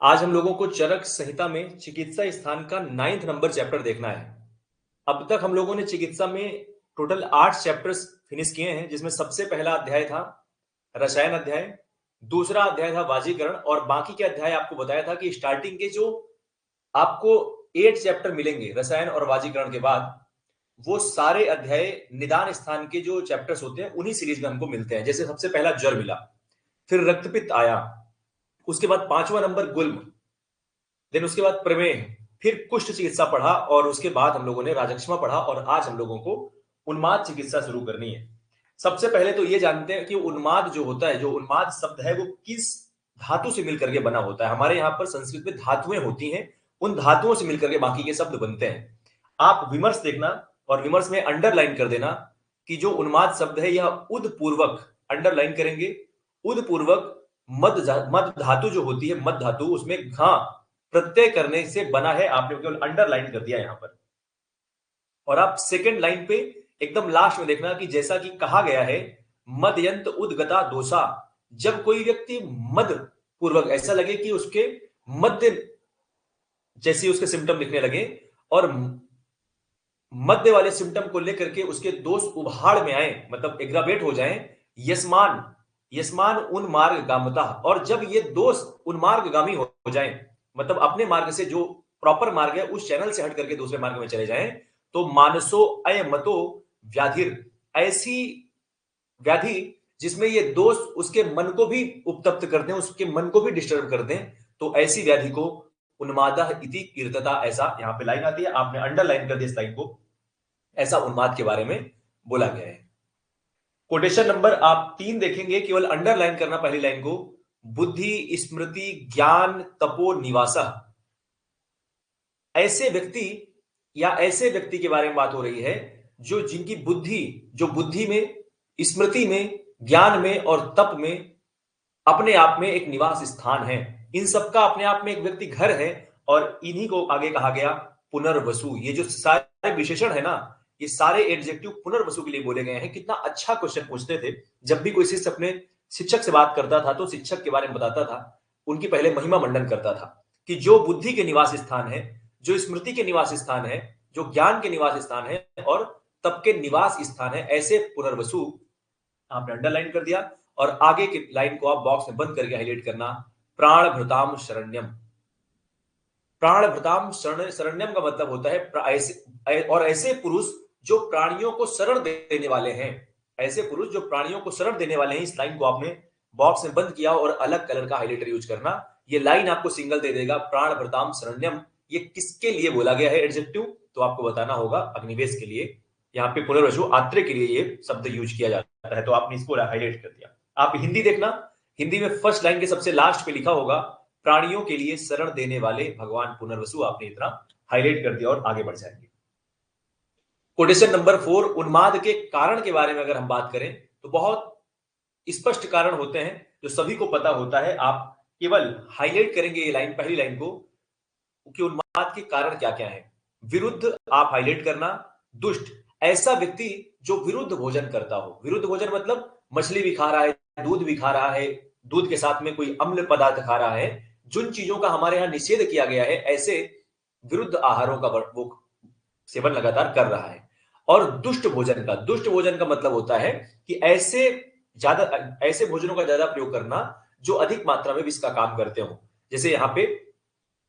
आज हम लोगों को चरक संहिता में चिकित्सा स्थान का 9th नंबर चैप्टर देखना है। अब तक हम लोगों ने चिकित्सा में टोटल 8 चैप्टर्स फिनिश किए हैं, जिसमें सबसे पहला अध्याय था रसायन अध्याय, दूसरा अध्याय था वाजीकरण और बाकी के अध्याय आपको बताया था कि स्टार्टिंग के जो आपको 8 चैप्टर मिलेंगे रसायन और वाजीकरण के बाद, वो सारे अध्याय निदान स्थान के जो चैप्टर्स होते हैं उन्हीं सीरीज में हमको मिलते हैं। जैसे सबसे पहला ज्वर मिला, फिर रक्तपित्त आया, उसके बाद 5वां नंबर गुल्म, देन उसके बाद प्रमेह, फिर कुष्ठ चिकित्सा पढ़ा और उसके बाद हम लोगों ने राजक्षमा पढ़ा और आज हम लोगों को उन्माद चिकित्सा शुरू करनी है। सबसे पहले तो ये जानते हैं कि उन्माद जो होता है, जो उन्माद शब्द है वो किस धातु से मिलकर के बना होता है। हमारे यहाँ पर संस्कृत में धातुएं होती हैं, उन धातुओं से मिलकर के बाकी के शब्द बनते हैं। आप विमर्श देखना और विमर्श में अंडरलाइन कर देना कि जो उन्माद शब्द है यह उद पूर्वक, अंडरलाइन करेंगे, उद पूर्वक मद मद धातु जो होती है, मद धातु, उसमें घा प्रत्यय करने से बना है। आपने केवल अंडरलाइन कर दिया यहां पर। और आप सेकंड लाइन पे एकदम लास्ट में देखना कि जैसा कि कहा गया है, मदयंत उदगता दोषा, जब कोई व्यक्ति मद पूर्वक ऐसा लगे कि उसके मध्य जैसे उसके सिम्टम दिखने लगे और मध्य वाले सिम्टम को लेकर के उसके दोष उभाड़ में आए, मतलब एग्रावेट हो जाएं, यस्मान यस्मान उन्मार्ग गामता, और जब ये दोष उन्मार्गगामी हो जाएं, मतलब अपने मार्ग से जो प्रॉपर मार्ग है उस चैनल से हट करके दूसरे मार्ग में चले जाएं, तो मानसो अयमतो व्याधिर, ऐसी व्याधि जिसमें ये दोष उसके मन को भी उपतप्त कर दें, उसके मन को भी डिस्टर्ब कर दें, तो ऐसी व्याधि को उन्मादा इति कीर्तता, ऐसा यहां पे लाइन आती है, आपने अंडरलाइन कर दिया इस लाइन को, ऐसा उन्माद के बारे में बोला गया है। कोटेशन नंबर आप 3 देखेंगे, केवल अंडरलाइन करना पहली लाइन को, बुद्धि स्मृति ज्ञान तपो निवासा, ऐसे व्यक्ति या ऐसे व्यक्ति के बारे में बात हो रही है जो जिनकी बुद्धि, जो बुद्धि में, स्मृति में, ज्ञान में और तप में अपने आप में एक निवास स्थान है। इन सबका अपने आप में एक व्यक्ति घर है और इन्हीं को आगे कहा गया पुनर्वसु। ये जो सारे विशेषण है ना, ये सारे एडजेक्टिव पुनर्वसु के लिए बोले गए हैं। कितना अच्छा क्वेश्चन पूछते थे जब भी कोई शिष्य अपने शिक्षक से बात करता था तो शिक्षक के बारे में बताता था, उनकी पहले महिमा मंडन करता था कि जो बुद्धि के निवास स्थान है, जो स्मृति के निवास स्थान है, जो ज्ञान के निवास स्थान है और तप के निवास स्थान है, ऐसे पुनर्वसु आपने अंडरलाइन कर दिया। और आगे की लाइन को आप बॉक्स में बंद करके हाईलाइट करना, प्राण भृताम शरण्यम। प्राण भृताम शरण्यम का मतलब होता है ऐसे, और ऐसे पुरुष जो प्राणियों को शरण देने वाले हैं, ऐसे पुरुष जो प्राणियों को शरण देने वाले हैं। इस लाइन को आपने बॉक्स में बंद किया और अलग कलर का हाईलाइटर यूज करना। ये लाइन आपको सिंगल दे देगा, प्राण भृताम शरण्यम, ये किसके लिए बोला गया है एडजेक्टिव, तो आपको बताना होगा अग्निवेश के लिए। यहाँ पे पुनर्वसु आत्रे के लिए ये शब्द यूज किया जाता है, तो आपने इसको हाईलाइट कर दिया। आप हिंदी देखना, हिंदी में फर्स्ट लाइन के सबसे लास्ट पे लिखा होगा, प्राणियों के लिए शरण देने वाले भगवान पुनर्वसु, आपने इतना हाईलाइट कर दिया और आगे बढ़ जाएंगे। कोटेशन नंबर 4, उन्माद के कारण के बारे में अगर हम बात करें तो बहुत स्पष्ट कारण होते हैं जो सभी को पता होता है। आप केवल हाईलाइट करेंगे ये लाइन, पहली लाइन को, कि उन्माद के कारण क्या क्या है। विरुद्ध आप हाईलाइट करना, दुष्ट, ऐसा व्यक्ति जो विरुद्ध भोजन करता हो। विरुद्ध भोजन मतलब मछली भी खा रहा है, दूध भी खा रहा है, दूध के साथ में कोई अम्ल पदार्थ खा रहा है, जिन चीजों का हमारे यहां निषेध किया गया है, ऐसे विरुद्ध आहारों का वो सेवन लगातार कर रहा है। और दुष्ट भोजन का मतलब होता है कि ऐसे भोजनों का ज्यादा प्रयोग करना जो अधिक मात्रा में विष का काम करते हो। जैसे यहाँ पे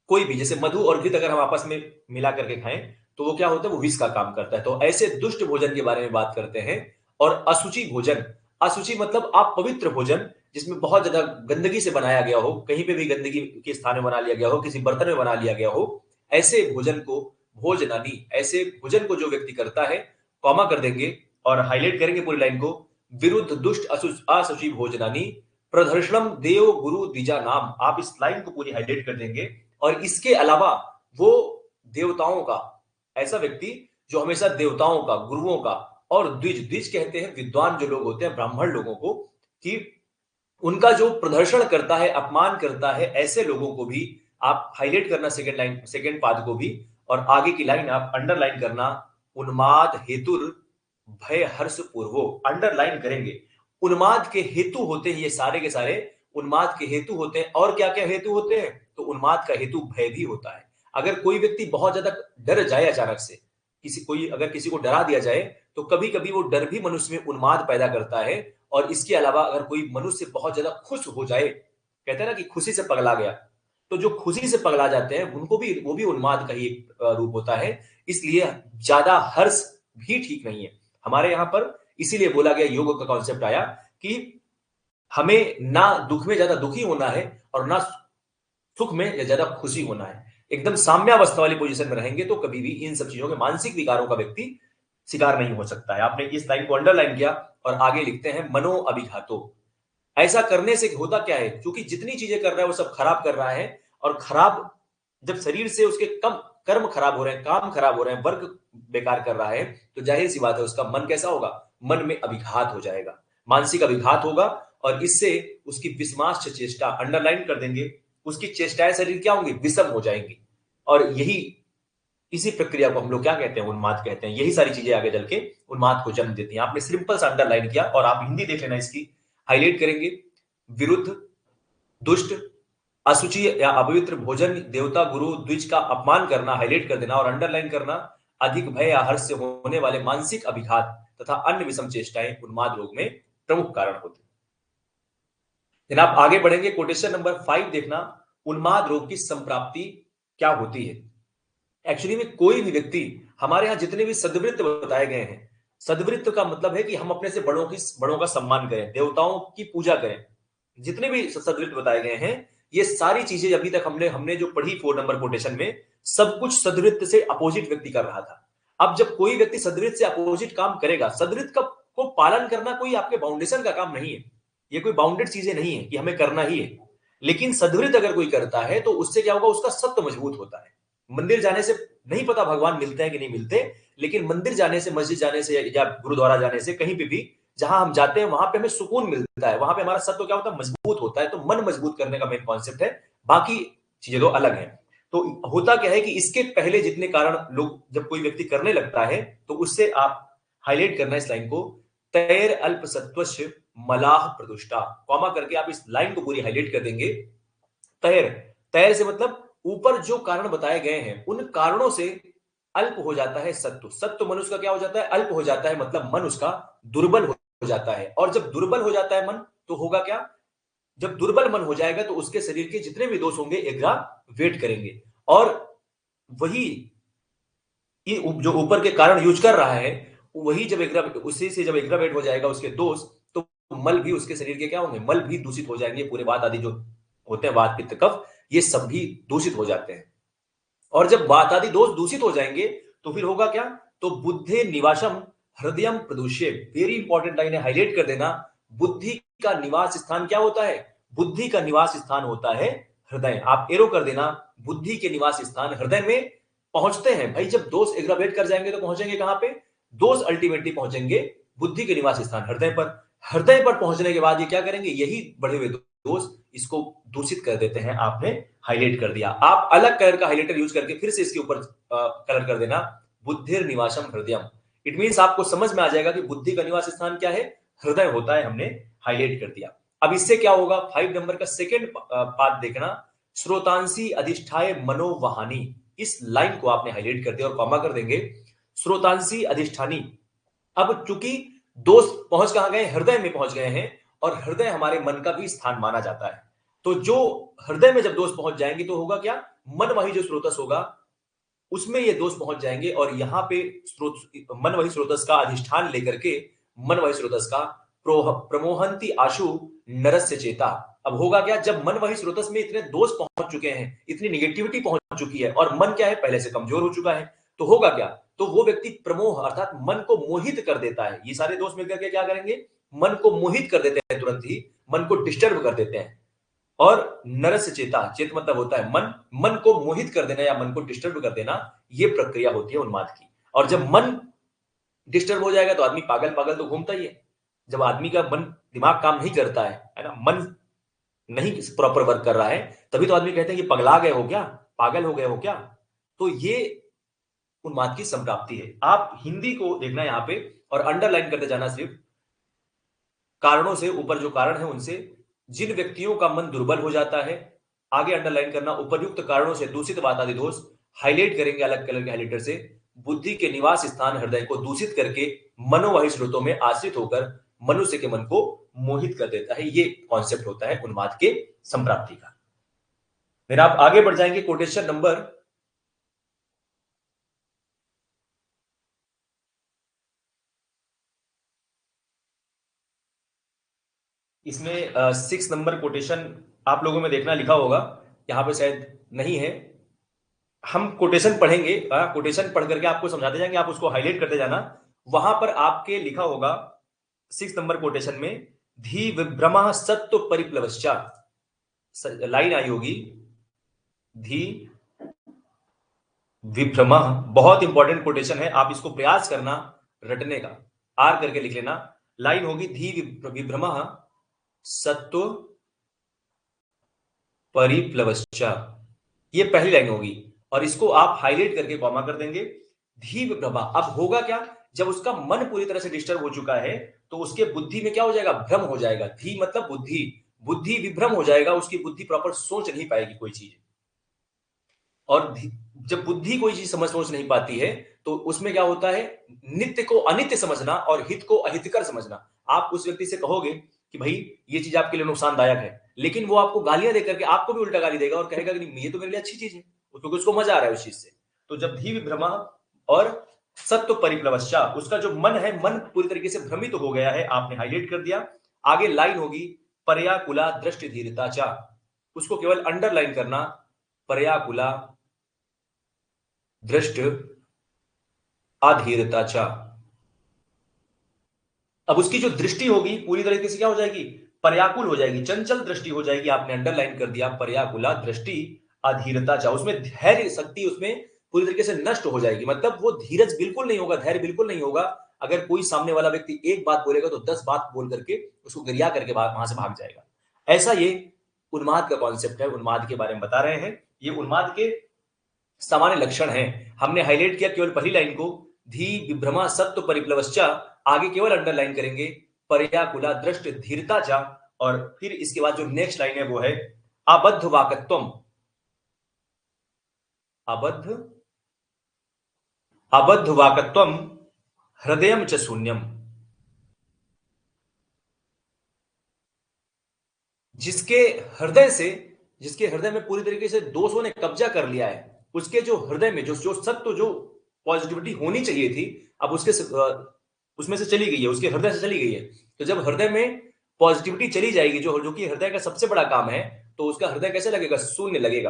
कोई भी, जैसे मधु और घृत अगर हम आपस में मिला करके खाएं तो वो क्या होता है, वो विष का काम करता है। तो ऐसे दुष्ट भोजन के बारे में बात करते हैं। और असुचि भोजन, असुचि मतलब अपवित्र भोजन जिसमें बहुत ज्यादा गंदगी से बनाया गया हो, कहीं पे भी गंदगी के स्थान में बना लिया गया हो, किसी बर्तन में बना लिया गया हो, ऐसे भोजन को भोजनानी, ऐसे भोजन को जो व्यक्ति करता है, कॉमा कर देंगे और हाईलाइट करेंगे पूरी लाइन को, विरुद्ध दुष्ट असुचि भोजनानी प्रदर्शनम देव गुरु द्विजा नाम, आप इस लाइन को पूरी हाईलाइट कर देंगे। और इसके अलावा वो देवताओं का, ऐसा व्यक्ति जो हमेशा देवताओं का, गुरुओं का, और द्विज, द्विज कहते हैं विद्वान जो लोग होते हैं, ब्राह्मण लोगों को, कि उनका जो प्रदर्शन करता है, अपमान करता है, ऐसे लोगों को भी आप हाईलाइट करना, सेकंड लाइन, सेकंड पाद को भी, और आगे की लाइन आप अंडरलाइन करना, उन्माद हेतुर भय हर्ष पूर्वो, अंडरलाइन करेंगे। उन्माद के हेतु होते हैं ये सारे के सारे, उन्माद के हेतु होते हैं। और क्या क्या हेतु होते हैं, तो उन्माद का हेतु भय भी होता है। अगर कोई व्यक्ति बहुत ज्यादा डर जाए अचानक से, अगर किसी को डरा दिया जाए, तो कभी-कभी वो डर भी मनुष्य में उन्माद पैदा करता है। और इसके अलावा अगर कोई मनुष्य बहुत ज्यादा खुश हो जाए, कहते हैं ना कि खुशी से पगला गया, तो जो खुशी से पगला जाते हैं उनको भी, वो भी उन्माद का ही एक रूप होता है। इसलिए ज्यादा हर्ष भी ठीक नहीं है। हमारे यहाँ पर इसीलिए बोला गया, योग का कॉन्सेप्ट आया कि हमें ना दुख में ज्यादा दुखी होना है और ना सुख में या ज्यादा खुशी होना है। एकदम साम्यावस्था वाली पोजीशन में रहेंगे तो कभी भी इन सब चीजों के, मानसिक विकारों का व्यक्ति शिकार नहीं हो सकता है। आपने इस लाइन को अंडरलाइन किया और आगे लिखते हैं मनो अभिघातो। ऐसा करने से होता क्या है, क्योंकि जितनी चीजें कर रहा है वो सब खराब कर रहा है। और खराब, जब शरीर से उसके कम कर्म खराब हो रहे हैं, काम खराब हो रहे हैं, वर्क बेकार कर रहा है, तो जाहिर सी बात है उसका मन कैसा होगा, मन में अभिघात हो जाएगा, मानसिक अभिघात होगा। और इससे उसकी विस्माश चेष्टा, अंडरलाइन कर देंगे, उसकी चेष्टाएं शरीर क्या होंगी, विषम हो जाएंगी। और इसी प्रक्रिया को हम लोग क्या कहते हैं, उन्माद कहते हैं। यही सारी चीजें आगे चल के उन्माद को जन्म देती हैं। आपने सिंपल सा अंडरलाइन किया और आप हिंदी देख लेना, इसकी हाईलाइट करेंगे। विरुद्ध, दुष्ट, असुचि या अपवित्र भोजन, देवता, गुरु, द्विज का अपमान करना, हाईलाइट कर देना और अंडरलाइन करना। अधिक भय या हर्ष से होने वाले मानसिक अभिघात तथा अन्य विषम चेष्टाएं उन्माद रोग में प्रमुख कारण होते हैं। जनाब आगे बढ़ेंगे, कोटेशन नंबर 5 देखना, उन्माद रोग की संप्राप्ति क्या होती है। एक्चुअली में कोई भी व्यक्ति, हमारे यहां जितने भी सद्वृत्त बताए गए हैं, सद्वृत्त का मतलब है कि हम अपने से बड़ों का सम्मान करें, देवताओं की पूजा करें। जितने भी सद्वृत्त बताए गए हैं, ये सारी चीजें अभी तक हमने जो पढ़ी 4 नंबर कोटेशन में, सब कुछ सद्वृत्त से अपोजिट व्यक्ति कर रहा था। अब जब कोई व्यक्ति सद्वृत्त से अपोजिट काम करेगा, सद्वृत्त का को पालन करना कोई आपके बाउंडेशन का काम नहीं है, ये कोई बाउंडेड चीजें नहीं है कि हमें करना ही है। लेकिन सद्वृत्त अगर कोई करता है तो उससे क्या होगा, उसका सत्व मजबूत होता है। मंदिर जाने से नहीं पता भगवान मिलते हैं कि नहीं मिलते, लेकिन मंदिर जाने से, मस्जिद जाने से या गुरुद्वारा जाने से, कहीं पे भी जहां हम जाते हैं वहां पे हमें सुकून मिलता है, वहां पे हमारा सत्व क्या होता है, मजबूत होता है। तो मन मजबूत करने का मेन कॉन्सेप्ट है, बाकी चीजें तो अलग है। तो होता क्या है कि इसके पहले जितने कारण लोग, जब कोई व्यक्ति करने लगता है, तो उससे आप हाईलाइट करना इस लाइन को, तैर अल्प सत्वस्य मलाह प्रदुष्टा, कॉमा करके आप इस लाइन को पूरी हाईलाइट कर देंगे। तैर, तैर से मतलब ऊपर जो कारण बताए गए हैं उन कारणों से अल्प हो जाता है सत्व। सत्व मनुष्य का क्या हो जाता है, अल्प हो जाता है, मतलब मन उसका दुर्बल हो जाता है। और जब दुर्बल हो जाता है मन, तो होगा क्या, जब दुर्बल मन हो जाएगा तो उसके शरीर के जितने भी दोष होंगे एग्रावेट करेंगे। और वही जो ऊपर के कारण यूज कर रहा है, वही जब उसी से जब एग्रावेट हो जाएगा उसके दोष, तो मल भी उसके शरीर के क्या होंगे, मल भी दूषित हो जाएंगे। पूरे वात आदि जो होते हैं, वात पित्त कफ, ये सब भी दूषित हो जाते हैं। और जब वात आदि दोष दूषित हो जाएंगे तो फिर होगा क्या, तो बुद्धे निवासम हृदयम प्रदूष्य। वेरी इंपॉर्टेंट लाइन है, हाईलाइट कर देना। बुद्धि का निवास स्थान क्या होता है, बुद्धि का निवास स्थान होता है हृदय। आप एरो कर देना, बुद्धि के निवास स्थान हृदय में पहुंचते हैं। भाई जब दोष एग्रावेट कर जाएंगे तो पहुंचेंगे कहां पे, दोष अल्टीमेटली पहुंचेंगे बुद्धि के निवास स्थान हृदय पर। हृदय पर पहुंचने के बाद ये क्या करेंगे, यही बढ़े हुए दोष इसको दूषित कर देते हैं। आपने हाईलाइट कर दिया, आप अलग कलर का हाइलाइटर यूज करके फिर से इसके ऊपर कलर कर देना, बुद्धिर निवासम हृदयम। इट मींस आपको समझ में आ जाएगा कि बुद्धि का निवास स्थान क्या है, हृदय होता है। हमने हाईलाइट कर दिया। अब इससे क्या होगा, 5 नंबर का सेकंड पार्ट देखना, श्रोतांसी अधिष्ठाय मनोवहानी। इस लाइन को आपने हाईलाइट कर दिया और कॉमा कर देंगे, श्रोतांसी अधिष्ठानी। अब चूंकि दोष पहुंच कहां गए, हृदय में पहुंच गए हैं, और हृदय हमारे मन का भी स्थान माना जाता है। तो जो हृदय में जब दोष पहुंच जाएंगे तो होगा क्या, मन वही जो स्रोतस होगा उसमें ये दोष पहुंच जाएंगे। और यहां पे मन वही स्रोतस का अधिष्ठान लेकर के, मन वही स्रोतस का प्रमोहंती आशु नरस्य चेता। अब होगा क्या, जब मन वही स्रोतस में इतने दोष पहुंच चुके हैं, इतनी निगेटिविटी पहुंच चुकी है, और मन क्या है, पहले से कमजोर हो चुका है, तो होगा क्या, तो वो व्यक्ति प्रमोह अर्थात मन को मोहित कर देता है। ये सारे दोष मिलकर के क्या करेंगे, मन को मोहित कर देते हैं, तुरंत ही मन को डिस्टर्ब कर देते हैं। और नरस्य चेता, चेत मतलब होता है मन, मन को मोहित कर देना या मन को डिस्टर्ब कर देना, ये प्रक्रिया होती है उन्माद की। और जब मन डिस्टर्ब हो जाएगा तो आदमी पागल पागल तो घूमता ही है। जब आदमी का मन, दिमाग काम नहीं करता है ना, मन नहीं प्रॉपर वर्क कर रहा है, तभी तो आदमी कहते हैं कि पगला गए हो क्या, पागल हो गए हो क्या। तो ये उन्माद की संप्राप्ति है। आप हिंदी को देखना यहां पे और अंडरलाइन करते जाना, सिर्फ कारणों से, ऊपर जो कारण है उनसे, जिन व्यक्तियों का मन दुर्बल हो जाता है, आगे अंडरलाइन करना, उपर्युक्त कारणों से दूषित वातादि दोष हाईलाइट करेंगे अलग कलर के हाइलाइटर से। बुद्धि के निवास स्थान हृदय को दूषित करके मनोवाही स्रोतों में आश्रित होकर मनुष्य के मन को मोहित कर देता है। ये कॉन्सेप्ट होता है उन्माद के संप्राप्ति का। फिर आप आगे बढ़ जाएंगे कोटेशन नंबर इसमें 6 नंबर कोटेशन आप लोगों में देखना लिखा होगा, यहां पे शायद नहीं है। हम कोटेशन पढ़ेंगे, कोटेशन पढ़ करके आपको समझाते जाएंगे, आप उसको हाईलाइट करते जाना। वहां पर आपके लिखा होगा 6 नंबर कोटेशन में, धी विभ्रम सत्व परिप्लवश्चा, लाइन आई होगी, धी विभ्रम, बहुत इंपॉर्टेंट कोटेशन है, आप इसको प्रयास करना रटने का, आर करके लिख लेना। लाइन होगी धी विभ्रम सत्व परिप्लवश्चा, ये पहली लाइन होगी, और इसको आप हाईलाइट करके कॉमा कर देंगे। धी विभ्रमा, अब होगा क्या, जब उसका मन पूरी तरह से डिस्टर्ब हो चुका है तो उसके बुद्धि में क्या हो जाएगा, भ्रम हो जाएगा। धी मतलब बुद्धि, बुद्धि विभ्रम हो जाएगा, उसकी बुद्धि प्रॉपर सोच नहीं पाएगी कोई चीज। और जब बुद्धि कोई चीज सोच नहीं पाती है तो उसमें क्या होता है, नित्य को अनित्य समझना और हित को अहितकर समझना। आप उस व्यक्ति से कहोगे कि भाई ये चीज आपके लिए नुकसानदायक है, लेकिन वो आपको गालियां देकर के आपको भी उल्टा गाली देगा और कहेगा कि नहीं ये तो मेरे लिए अच्छी चीज है, क्योंकि उसको मजा आ रहा है उस चीज से। तो जब धी विभ्रमा और सत्व परिप्लवश्चा, उसका जो मन है, मन पूरी तरीके से भ्रमित हो गया है, आपने हाईलाइट कर दिया। आगे लाइन होगी पर्याकुला दृष्टि धीरता चा, उसको केवल अंडरलाइन करना, पर्याकुला दृष्ट अधीरता चा। अब उसकी जो दृष्टि होगी पूरी तरीके से क्या हो जाएगी, पर्याकुल हो जाएगी, चंचल दृष्टि हो जाएगी। आपने अंडरलाइन कर दिया पर्याकुला दृष्टि अधीरता चा, उसमें धैर्य शक्ति उसमें पूरी तरीके से नष्ट हो जाएगी, मतलब वो धीरज बिल्कुल नहीं होगा, धैर्य बिल्कुल नहीं होगा। अगर कोई सामने वाला व्यक्ति एक बात बोलेगा तो 10 बात बोल करके उसको गिरिया करके वहां से भाग जाएगा। ऐसा ये उन्माद का कॉन्सेप्ट है, उन्माद के बारे में बता रहे हैं। ये उन्माद के सामान्य लक्षण है, हमने हाईलाइट किया केवल पहली लाइन को, धी विभ्रमा सत्व परिप्लवश्चा, आगे केवल अंडरलाइन करेंगे पर्याकुला दृष्ट धीरता चा, और फिर इसके बाद जो नेक्स्ट लाइन है वो है अबद्ध वाकत्वम, अबद्ध वाकत्वम हृदयम च शून्यम, जिसके हृदय में पूरी तरीके से दोषों ने कब्जा कर लिया है, उसके जो हृदय में जो सत्व, जो पॉजिटिविटी होनी चाहिए थी, अब उसमें से चली गई है, उसके हृदय से चली गई है। तो जब हृदय में पॉजिटिविटी चली जाएगी, जो कि हृदय का सबसे बड़ा काम है, तो उसका हृदय कैसे लगेगा, शून्य लगेगा।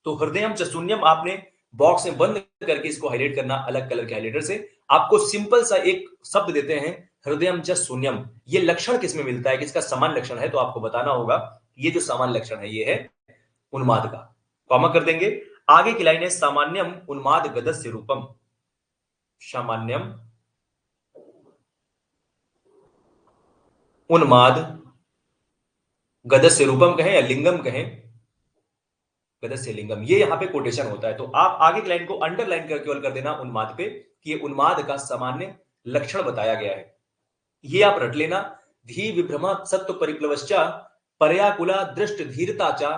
तो हृदयम च शून्यम आपने बॉक्स में बंद करके इसको हाईलाइट करना अलग कलर के हाईलाइटर से। आपको सिंपल सा एक शब्द देते हैं हृदयम च शून्यम, ये लक्षण किसमें मिलता है, किसका समान लक्षण है, तो आपको बताना होगा ये जो समान लक्षण है ये है उन्माद का, कॉमा कर देंगे। आगे की लाइन है सामान्यम उन्माद गदस्य रूपम, सामान्यम उन्माद गदस्य रूपम कहें या लिंगम कहें, गदस्य लिंगम, ये यहां पे कोटेशन होता है। तो आप आगे की लाइन को अंडरलाइन कर केवल कर देना उन्माद पे, कि ये उन्माद का सामान्य लक्षण बताया गया है, ये आप रट लेना। धी विभ्रमा सत्व परिप्लवश्चा पर्याकुला दृष्ट धीरता चा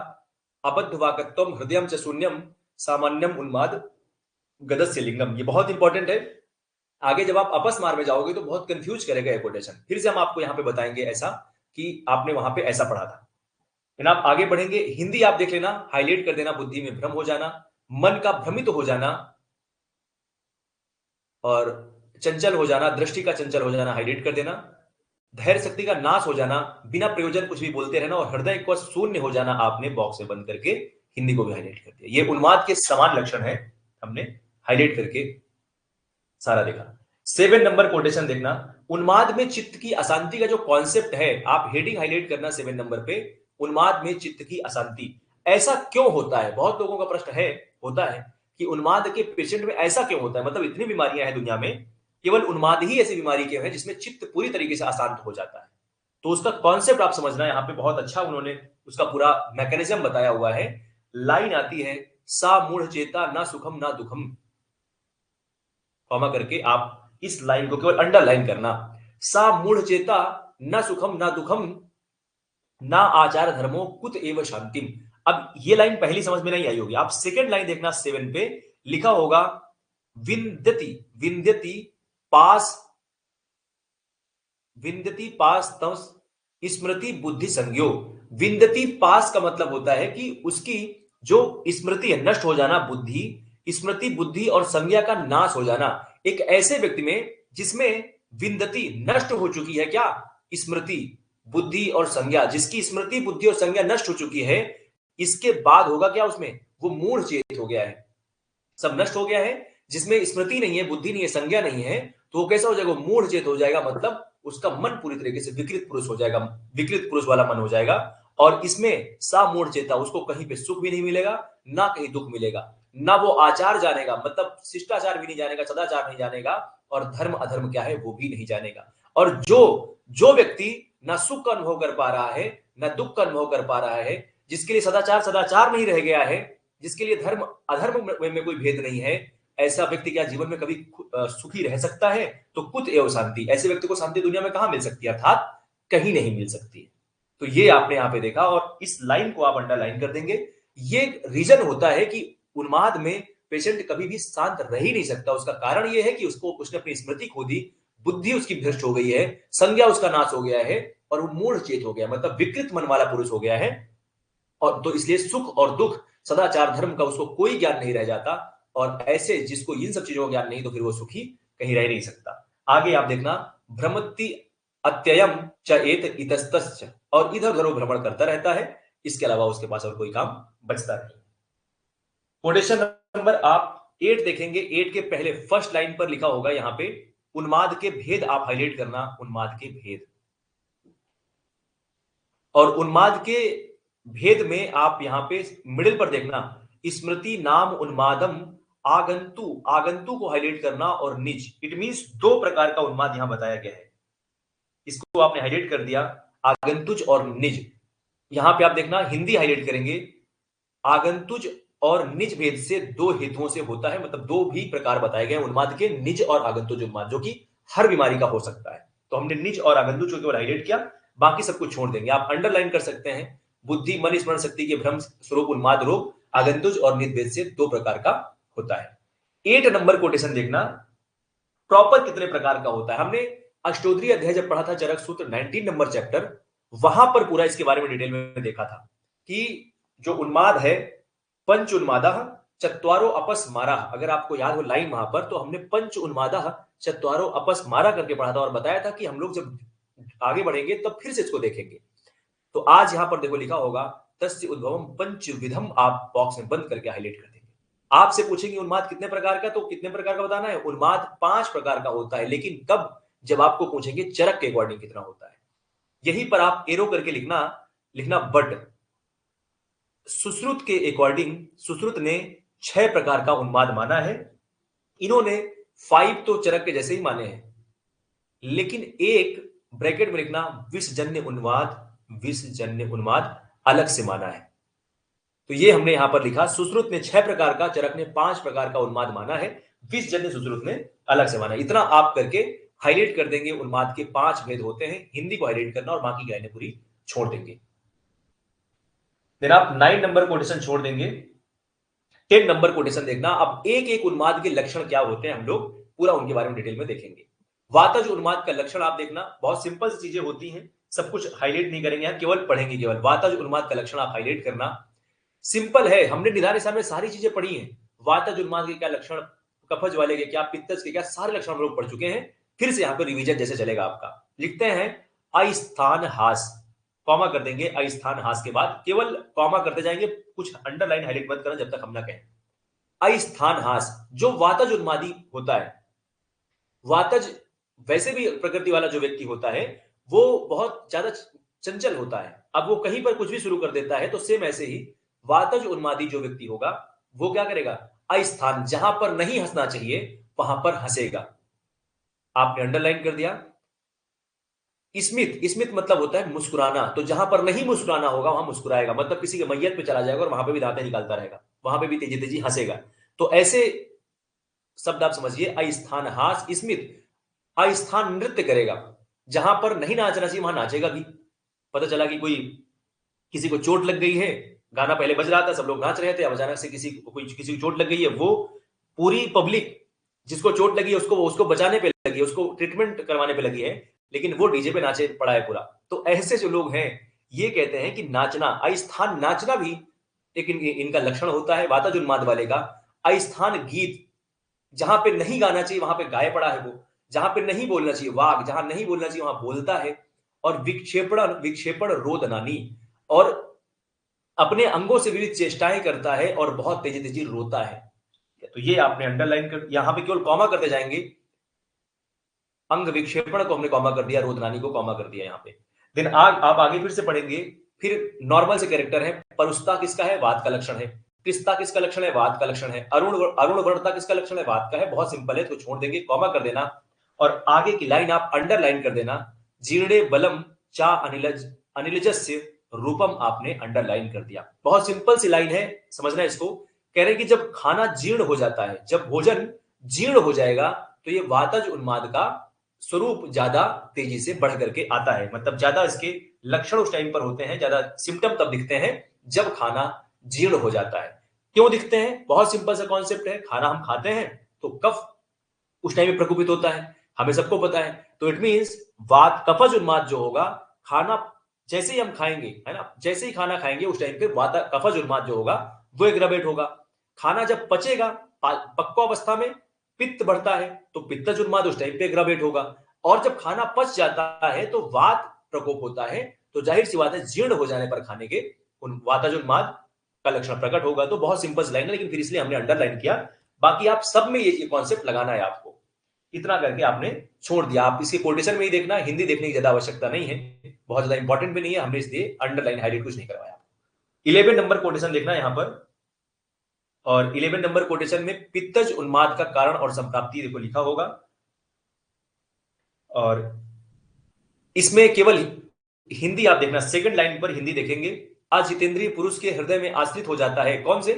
अबद्ध वाकत्वम हृदयम च शून्यम सामान्यम उन्माद गदस्य लिंगम, ये बहुत इंपॉर्टेंट है। आगे जब आप अपस्मार में जाओगे तो बहुत कंफ्यूज करेगा ये कोटेशन, फिर से हम आपको यहां पे बताएंगे ऐसा कि आपने वहां पे ऐसा पढ़ा था। फिर आप आगे बढ़ेंगे, हिंदी आप देख लेना, हाईलाइट कर देना, बुद्धि में भ्रम हो जाना, मन का भ्रमित हो जाना और चंचल हो जाना, दृष्टि का चंचल हो जाना हाईलाइट कर देना, धैर्य शक्ति का नाश हो जाना, बिना प्रयोजन कुछ भी बोलते रहना, और हृदय को शून्य हो जाना, आपने बॉक्स में बंद करके हिंदी को भी हाईलाइट कर दिया। ये उन्माद के समान लक्षण है, हमने हाईलाइट करके सारा देखा। 7 नंबर कोटेशन देखना, उन्माद में चित्त की अशांति का जो कॉन्सेप्ट है, आप हेडिंग हाईलाइट करना 7 नंबर पे, उन्माद में चित्त की अशांति। ऐसा क्यों होता है, बहुत लोगों का प्रश्न है, होता है कि उन्माद के पेशेंट में ऐसा क्यों होता है, मतलब इतनी बीमारियां हैं दुनिया में, केवल उन्माद ही ऐसी बीमारी के है जिसमें चित्त पूरी तरीके से अशांत हो जाता है। तो उसका कॉन्सेप्ट आप समझना, यहाँ पे बहुत अच्छा उन्होंने उसका पूरा मैकेनिज्म बताया हुआ है। लाइन आती है सा मूढ़ चेता ना सुखम ना दुखम, कॉमा करके आप इस लाइन को केवल अंडरलाइन करना, सा मूढ़ चेता न सुखम न दुखम ना आचार धर्मो कुत एव शांतिम। अब ये लाइन पहली समझ में नहीं आई होगी, आप सेकंड लाइन देखना 7 पे लिखा होगा विंद्यति, विंद्यति पास, विंद्यति पास तम स्मृति बुद्धि संज्ञो। विंद्यति पास का मतलब होता है कि उसकी जो स्मृति है नष्ट हो जाना, बुद्धि, स्मृति बुद्धि और संज्ञा का नाश हो जाना। एक ऐसे व्यक्ति में जिसमें विंद्यति नष्ट हो चुकी है, क्या स्मृति बुद्धि और संज्ञा, जिसकी स्मृति बुद्धि और संज्ञा नष्ट हो चुकी है, इसके बाद होगा क्या, उसमें वो मूढ़ चेत हो गया है, सब नष्ट हो गया है। जिसमें स्मृति नहीं है, बुद्धि नहीं है, संज्ञा नहीं है, तो वो कैसा हो जाएगा, मूढ़ चेत हो जाएगा, मतलब उसका मन पूरी तरीके से विकृत पुरुष हो जाएगा, विकृत पुरुष वाला मन हो जाएगा। और इसमें सा मूढ़ चेता, उसको कहीं पे सुख भी नहीं मिलेगा, ना कहीं दुख मिलेगा, ना वो आचार जानेगा, मतलब शिष्टाचार भी नहीं जानेगा, सदाचार नहीं जानेगा, और धर्म अधर्म क्या है वो भी नहीं जानेगा। और जो जो व्यक्ति ना सुख का अनुभव कर पा रहा है, ना दुख का अनुभव कर पा रहा है, जिसके लिए सदाचार सदाचार नहीं रह गया है, जिसके लिए धर्म अधर्म में कोई भेद नहीं है, ऐसा व्यक्ति क्या जीवन में कभी सुखी रह सकता है? तो कुत एवं शांति, ऐसे व्यक्ति को शांति दुनिया में कहां मिल सकती है, अर्थात कहीं नहीं मिल सकती है। तो ये आपने यहां पे देखा, और इस लाइन को आप अंडरलाइन कर देंगे। ये रीजन होता है कि उन्माद में पेशेंट कभी भी शांत रह ही नहीं सकता। उसका कारण यह है कि उसने अपनी स्मृति खो दी, बुद्धि उसकी भ्रष्ट हो गई है, संज्ञा उसका नाश हो गया है, और वो मूढ़ चेत हो गया, मतलब विकृत मन वाला पुरुष हो गया है। और तो इसलिए सुख और दुख, सदाचार धर्म का उसको कोई ज्ञान नहीं रह जाता। और ऐसे जिसको इन सब चीजों का ज्ञान नहीं, तो फिर वो सुखी कहीं रह नहीं सकता। आगे आप देखना, भ्रमति अत्ययम च एत इतस्तश्च, और इधर उधर वो भ्रमण करता रहता है, इसके अलावा उसके पास और कोई काम बचता नहीं। कोटेशन नंबर आप 8 देखेंगे, 8 के पहले फर्स्ट लाइन पर लिखा होगा यहां पे, उन्माद के भेद आप हाईलाइट करना, उन्माद के भेद। और उन्माद के भेद में आप यहां पे मिडिल पर देखना, स्मृति नाम उन्मादम आगंतु, आगंतु को हाईलाइट करना, और निज, इट मींस 2 प्रकार का उन्माद यहां बताया गया है, इसको आपने हाईलाइट कर दिया, आगंतुज और निज। यहां पे आप देखना हिंदी हाईलाइट करेंगे, आगंतुज और निज भेद से 2 हेतुओं से होता है, मतलब 2 भी प्रकार बताए गए उन्माद के, निज और आगंतुज उन्माद, जो कि हर बीमारी का हो सकता है। तो हमने निज और आगंतुज को केवल हाईलाइट किया, बाकी सब कुछ छोड़ देंगे। आप अंडरलाइन कर सकते हैं, बुद्धि मन स्मरण शक्ति के भ्रम स्वरूप उन्माद रोग आगंतुज और निज भेद से 2 प्रकार का होता है। 8 नंबर कोटेशन देखना, प्रॉपर कितने प्रकार का होता है। हमने अष्टोत्तरीय अध्याय जब पढ़ा था, चरक सूत्र 19 नंबर चैप्टर, वहां पर पूरा इसके बारे में डिटेल में देखा था कि जो उन्माद है, पंच उन्मादा चत्वारो अपस्मारा, अगर आपको याद हो लाइन वहां पर, तो हमने पंच उन्मादा चत्वारो अपस्मारा करके पढ़ा था, और बताया था कि हम लोग जब आगे बढ़ेंगे तब फिर से इसको देखेंगे। तो आज यहां पर देखो लिखा होगा, तस्य उद्भवम पंच विधम, आप बॉक्स में बंद करके हाईलाइट कर देंगे। आपसे पूछेंगे उन्माद कितने प्रकार का, तो कितने प्रकार का बताना है, उन्माद 5 प्रकार का होता है, लेकिन कब, जब आपको पूछेंगे चरक के अकॉर्डिंग कितना होता है। यहीं पर आप एरो करके लिखना, लिखना बट सुश्रुत के अकॉर्डिंग, सुश्रुत ने 6 प्रकार का उन्माद माना है। इन्होंने 5 तो चरक के जैसे ही माने हैं, लेकिन एक ब्रैकेट में लिखना विषजन्य उन्माद, विषजन्य उन्माद अलग से माना है। तो ये हमने यहां पर लिखा, सुश्रुत ने 6 प्रकार का, चरक ने 5 प्रकार का उन्माद माना है, विषजन्य सुश्रुत ने अलग से माना। इतना आप करके हाईलाइट कर देंगे, उन्माद के 5 भेद होते हैं, हिंदी को हाईलाइट करना और बाकी लाइनें पूरी छोड़ देंगे। फिर आप 9 नंबर कोटेशन छोड़ देंगे, 10 नंबर कोटेशन देखना। अब एक एक उन्माद के लक्षण क्या होते हैं, हम लोग पूरा उनके बारे में डिटेल में देखेंगे। वातज उन्माद का लक्षण आप देखना, बहुत सिंपल सी चीजें होती हैं, सब कुछ हाईलाइट नहीं करेंगे, केवल पढ़ेंगे। केवल वातज उन्माद का लक्षण आप हाईलाइट करना, सिंपल है, हमने निदान निशान में सारी चीजें पढ़ी हैं। वातज उन्माद के क्या लक्षण, कफज वाले के क्या, पित्तज के क्या, सारे लक्षण हम लोग पढ़ चुके हैं। फिर से यहां पर रिवीजन जैसे चलेगा आपका। लिखते हैं अस्थान हास, कॉमा कर देंगे अस्थान हास के बाद, केवल कॉमा करते जाएंगे, कुछ अंडरलाइन हाईलाइट मत करना जब तक हम ना कहें। अस्थान हास जो वातज उन्मादी होता है, वातज वैसे भी प्रकृति वाला जो व्यक्ति होता है, वो बहुत ज्यादा चंचल होता है। अब वो कहीं पर कुछ भी शुरू कर देता है, तो सेम ऐसे ही वातज उन्मादी जो व्यक्ति होगा, वो क्या करेगा, अस्थान, जहां पर नहीं हंसना चाहिए वहां पर हंसेगा। आपने अंडरलाइन कर दिया। स्मित, स्मित मतलब होता है मुस्कुराना, तो जहां पर नहीं मुस्कुराना होगा वहां मुस्कुराएगा, मतलब किसी के मैयत पे चला जाएगा और वहां पे भी दांतें निकालता रहेगा, वहां पे भी तेजी तेजी हंसेगा। तो ऐसे शब्द आप समझिए, अस्थान हास, स्मित, अस्थान नृत्य करेगा, जहां पर नहीं नाचना चाहिए वहां नाचेगा भी। पता चला कि कोई, किसी को चोट लग गई है, गाना पहले बज रहा था, सब लोग नाच रहे थे, अब अचानक से किसी को चोट लग गई है, वो पूरी पब्लिक जिसको चोट लगी है उसको उसको बचाने पे लगी है, उसको ट्रीटमेंट करवाने पे लगी है, लेकिन वो डीजे पे नाचे पड़ा है पूरा। तो ऐसे जो लोग हैं ये कहते हैं कि नाचना, अस्थान नाचना भी एक इनका लक्षण होता है वाताजुन्माद वाले का। अस्थान गीत, जहां पे नहीं गाना चाहिए वहां पे गाए पड़ा है वो, जहां पे नहीं बोलना चाहिए वाग, जहां नहीं बोलना चाहिए वहां बोलता है। और विक्षेपण विक्षेपण रोदनानी, और अपने अंगों से विविध चेष्टाएं करता है और बहुत तेजी तेजी रोता है। तो ये आपने अंडरलाइन कर, यहां पे केवल कॉमा करते जाएंगे। अंग विक्षेपण को हमने कॉमा कर दिया, रोदनानी को कॉमा कर दिया यहां पे। देन आप आगे फिर से पढ़ेंगे। फिर नॉर्मल से कैरेक्टर है। परुस्ता किसका है? वात का लक्षण है। किस्ता किसका लक्षण है? वात का लक्षण है। अरुण वर्णता किसका लक्षण है? वात का है। बहुत सिंपल है, तो छोड़ देंगे, कॉमा कर देना और आगे की लाइन आप अंडरलाइन कर देना। जीर्णे बलम चा अनिलजस्य रूपम आपने अंडरलाइन कर दिया। बहुत सिंपल सी लाइन है, समझना इसको। कह रहे हैं कि जब खाना जीर्ण हो जाता है, जब भोजन जीर्ण हो जाएगा, तो ये वातज उन्माद का स्वरूप ज्यादा तेजी से बढ़ करके आता है। मतलब ज्यादा इसके लक्षण उस टाइम पर होते हैं, ज्यादा सिम्टम तब दिखते हैं जब खाना जीर्ण हो जाता है। क्यों दिखते हैं? बहुत सिंपल सा कॉन्सेप्ट है। खाना हम खाते हैं तो कफ उस टाइम में प्रकोपित होता है, हमें सबको पता है। तो इट मींस वात कफज उन्माद जो होगा, खाना जैसे ही हम खाएंगे, है ना, जैसे ही खाना खाएंगे उस टाइम पे वात कफज उन्माद जो होगा वो एग्रावेट होगा। खाना जब पचेगा पक्वावस्था में, पित्त बढ़ता है तो पित्तज उन्माद उस टाइम पे एग्रावेट होगा। और जब खाना पच जाता है तो वात प्रकोप होता है, तो जाहिर सी बात है जीर्ण हो जाने पर खाने के वातज उन्माद का लक्षण प्रकट होगा। तो बहुत सिंपल लाइन है, लेकिन फिर इसलिए हमने अंडरलाइन किया। बाकी आप सब में ये कॉन्सेप्ट लगाना है आपको। इतना करके आपने छोड़ दिया। आप इसके कोटेशन में ही देखना, हिंदी देखने की ज्यादा आवश्यकता नहीं है, बहुत ज्यादा इंपॉर्टेंट भी नहीं है, हमने इसलिए अंडरलाइन हाईलाइट कुछ नहीं करवाया। 11 नंबर कोटेशन देखना यहां पर, और 11 नंबर कोटेशन में पित्तज उन्माद का कारण और संप्राप्ति देखो लिखा होगा। और इसमें केवल हिंदी आप देखना, सेकंड लाइन पर हिंदी देखेंगे। अजितेंद्रिय पुरुष के हृदय में आश्रित हो जाता है, कौन से?